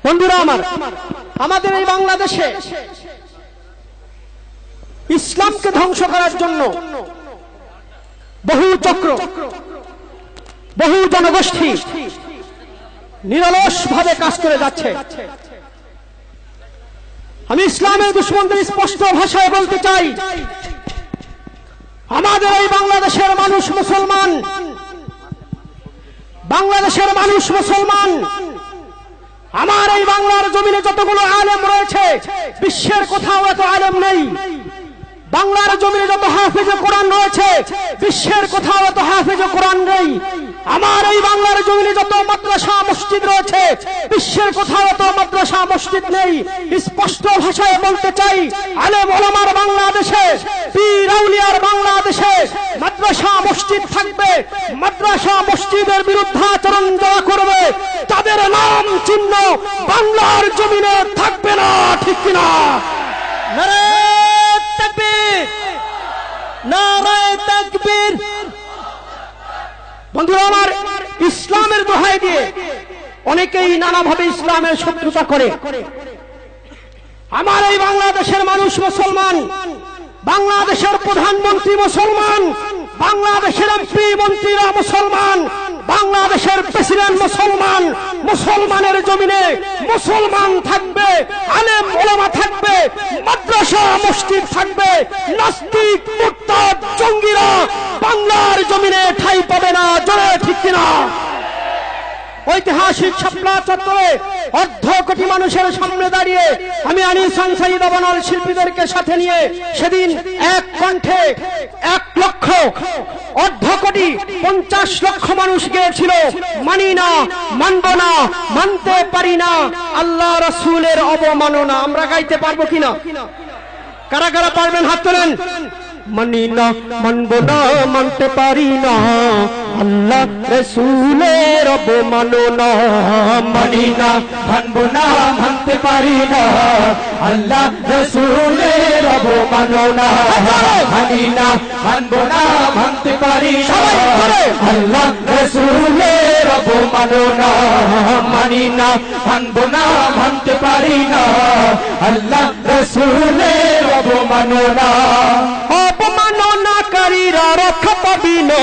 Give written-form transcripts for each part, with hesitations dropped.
বন্ধুরা আমার, আমাদের এই বাংলাদেশে ইসলামকে ধ্বংস করার জন্য বহু চক্র, বহু জনগোষ্ঠী নিরলসভাবে কাজ করে যাচ্ছে। আমি ইসলামের দুশমনদের স্পষ্ট ভাষায় বলতে চাই, আমাদের এই বাংলাদেশের মানুষ মুসলমান, বাংলাদেশের মানুষ মুসলমান। আমার এই বাংলার জমিনে যতগুলো আলেম রয়েছে, বিশ্বের কোথাও এত আলেম নেই। বাংলার জমিনে যত হাফেজ কোরআন রয়েছে, বিশ্বের কোথাও এত হাফেজ কোরআন নেই। আমার এই বাংলার জমিনে যত মাদ্রাসা মসজিদ রয়েছে, বিশ্বের কোথাও এত মাদ্রাসা মসজিদ নেই। স্পষ্ট ভাষায় বলতে চাই, আলেম ওলামার বাংলাদেশে, পীর আউলিয়ার বাংলাদেশে মাদ্রাসা মসজিদ থাকবে। মাদ্রাসা মসজিদের বিরুদ্ধাচরণ যারা করবে, তাদের নাম চিহ্ন বাংলার জমিনে থাকবে না, ঠিক কিনা? নারায়ে তাকবীর, নারায়ে তাকবীর। বন্ধুরা আমার, ইসলামের দোহাই দিয়ে অনেকেই নানাভাবে ইসলামের শত্রুতা করে। আমার এই বাংলাদেশের মানুষ মুসলমান, বাংলাদেশের প্রধানমন্ত্রী মুসলমান, বাংলাদেশের এমপি মন্ত্রীরা মুসলমান, বাংলাদেশের প্রেসিডেন্ট মুসলমান। মুসলমানের জমিনে মুসলমান থাকবে, আলেম ওলামা থাকবে, মাদ্রাসা মসজিদ থাকবে। নাস্তিক মুরতাদ জঙ্গিরা বাংলার জমিনে ঠাঁই পাবে না, জোরে ঠিক কিনা? ঐতিহাসিক শাপলা চত্বরে অর্ধ কোটি মানুষের সামনে দাঁড়িয়ে আমি আনিস আনসারী দাবানল শিল্পীদেরকে সাথে নিয়ে সেদিন এক কণ্ঠে 1 লক্ষ, অর্ধ কোটি 50 লক্ষ মানুষ গেয়েছিল, মানি না, মানব না, মানতে পারি না, আল্লাহ রাসূলের অবমাননা। আমরা গাইতে পারবো কিনা? কারা কারা পারবেন হাত তোলেন। মানি না, মানব না, মানতে পারি না, আল্লাহ রাসূলের অবমাননা। মানি না, মানব না, মানতে পারি না, আল্লাহ রাসূলের অবমাননা। মানি না, মানব না, মানতে পারি না, আল্লাহ রাসূলের অবমাননা। মানি না, মানব না, মানতে পারি না, আল্লাহ রাসূলের অবমাননা। অপমাননাকারীরা রক্ষা পাবি না,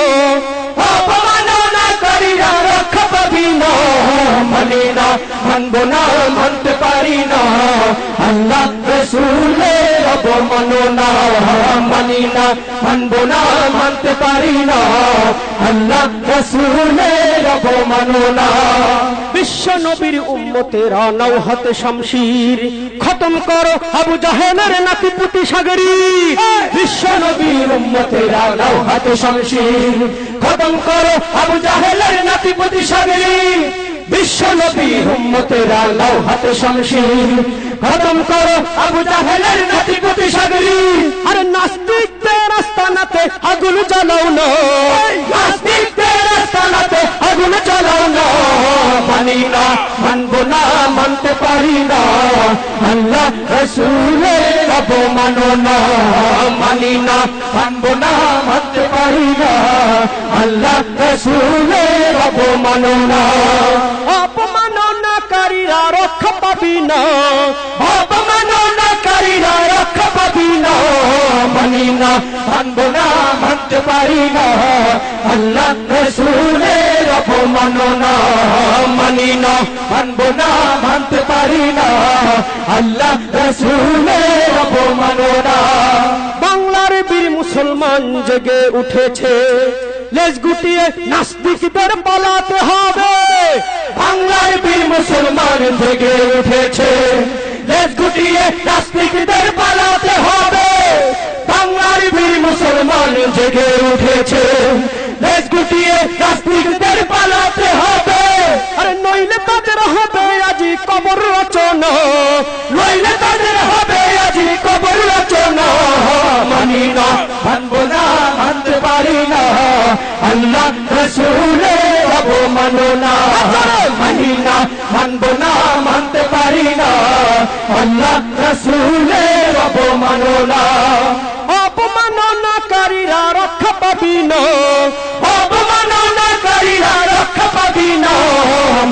অপমাননাকারীরা রক্ষা পাবি না। মানি না, মানব না, মানতে পারি না, আল্লাহ রাসূলের অবমাননা। মানি না, মানব না, মানতে পারি না, আল্লাহ রাসূলের অবমাননা। বিশ্ব নবীর উম্মতেরা নাও হাতে শামশির, খতম করো আবু জাহেলের নাতিপুতি সাগরী। বিশ্ব নবীর উম্মতেরা নাও হাতে শামশির, খতম করো আবু জাহেলের নাতিপুতি সাগরী। বিশ্ব নবীর উম্মতেরা নাও হাতে শামশির, খতম করো আবু জাহেলের নাতিপুতি সাগরী। আরে নাস্তিকদের আস্তানাতে আগুন জ্বালাও না, নাস্তিকদের আস্তানাতে আগুন জ্বালাও না। মানি না, মানব না, মানতে পারি না, আল্লাহ রাসূলের অবমাননা। মানি না, মানব না, মানতে পারি না, আল্লাহ রাসূলের অবমাননা। অপমাননাকারীরা রক্ষা পাবি না, অপমাননাকারীরা রক্ষা পাবি না। মানি না, মানব না, মানতে পারি না, আল্লাহ রাসূলের অবমাননা। মানি না, মানব না, মানতে পারি না, আল্লাহ রাসূলের অবমাননা। বাংলার বীর মুসলমান জেগে উঠেছে, লেজ গুটিয়ে নাস্তিকদের পালাতে হবে। বাংলার বীর মুসলমান জেগে উঠেছে, লেজ গুটিয়ে নাস্তিকদের পালাতে হবে। বাংলার বীর মুসলমান জেগে উঠেছে, লেজ গুটিয়ে নাস্তিকদের পালাতে হবে। আরে নইলে তাদের হবে আজি কবর রচনা, নইলে তাদের হবে আজি কবর রচনা। মানি না, মানব না, মানতে পারি না, আল্লাহ রাসূলের অবমাননা। মানি না, মানব না, মানতে পারি না, আল্লাহ রাসূলের অবমাননা। অপমাননাকারীরা রক্ষা পাবি না, অপমাননাকারীরা রক্ষা পাবি না।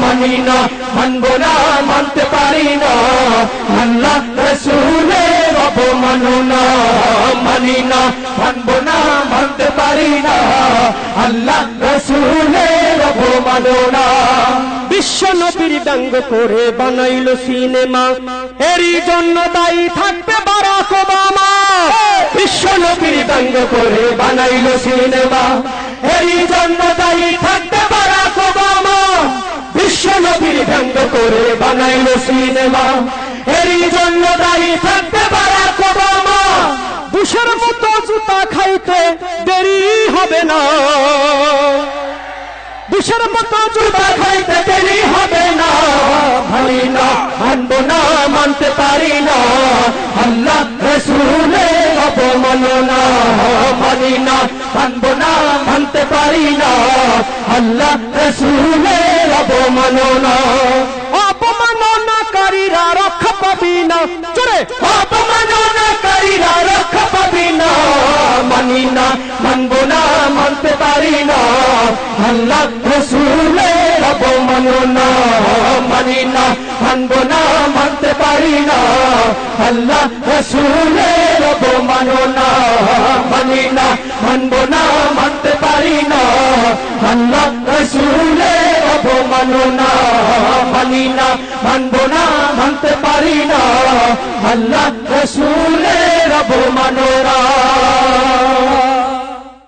মানি না, মানব না, মানতে পারি পারি না আল্লাহ রসুলের অবমাননা বিশ্ব নবীর ব্যঙ্গ করে বানাইল সিনেমা এরই জন্য দায়ী থাকবে বারাক ওবামা বিশ্ব নবীর ব্যঙ্গ করে বানাইল সিনেমা এরই জন্য দায়ী থাকতে বারাক ওবামা বিশ্ব নবীর ব্যঙ্গ করে বানাইল সিনেমা এরই জন্য দায়ী থাকতে বারাক ওবামা বুশের মতো জুতা খাইতে দেরি হবে না বুশের মতো জুতা খাইতে দেরি হবে না মানি না মানবো না মানতে পারি না আল্লাহ রসুলের অবমাননা মানি না মানবো না মানতে পারি না আল্লাহ রসুলের অবমাননা অপমাননাকারীরা রক্ষা পাবি না চলে অপমাননাকারীরা রক্ষা পাবি না মানি না মানবো না মানতে পারি না আল্লাহ রসুলের অবমাননা মানি না মানবো না মানতে পারি না আল্লাহ রসুলের অবমাননা মানি না মানবো না মানতে পারি না আল্লাহ রসুলের অবমাননা মানি না মানবো না মানতে পারি না আল্লাহ রসুলের অবমাননা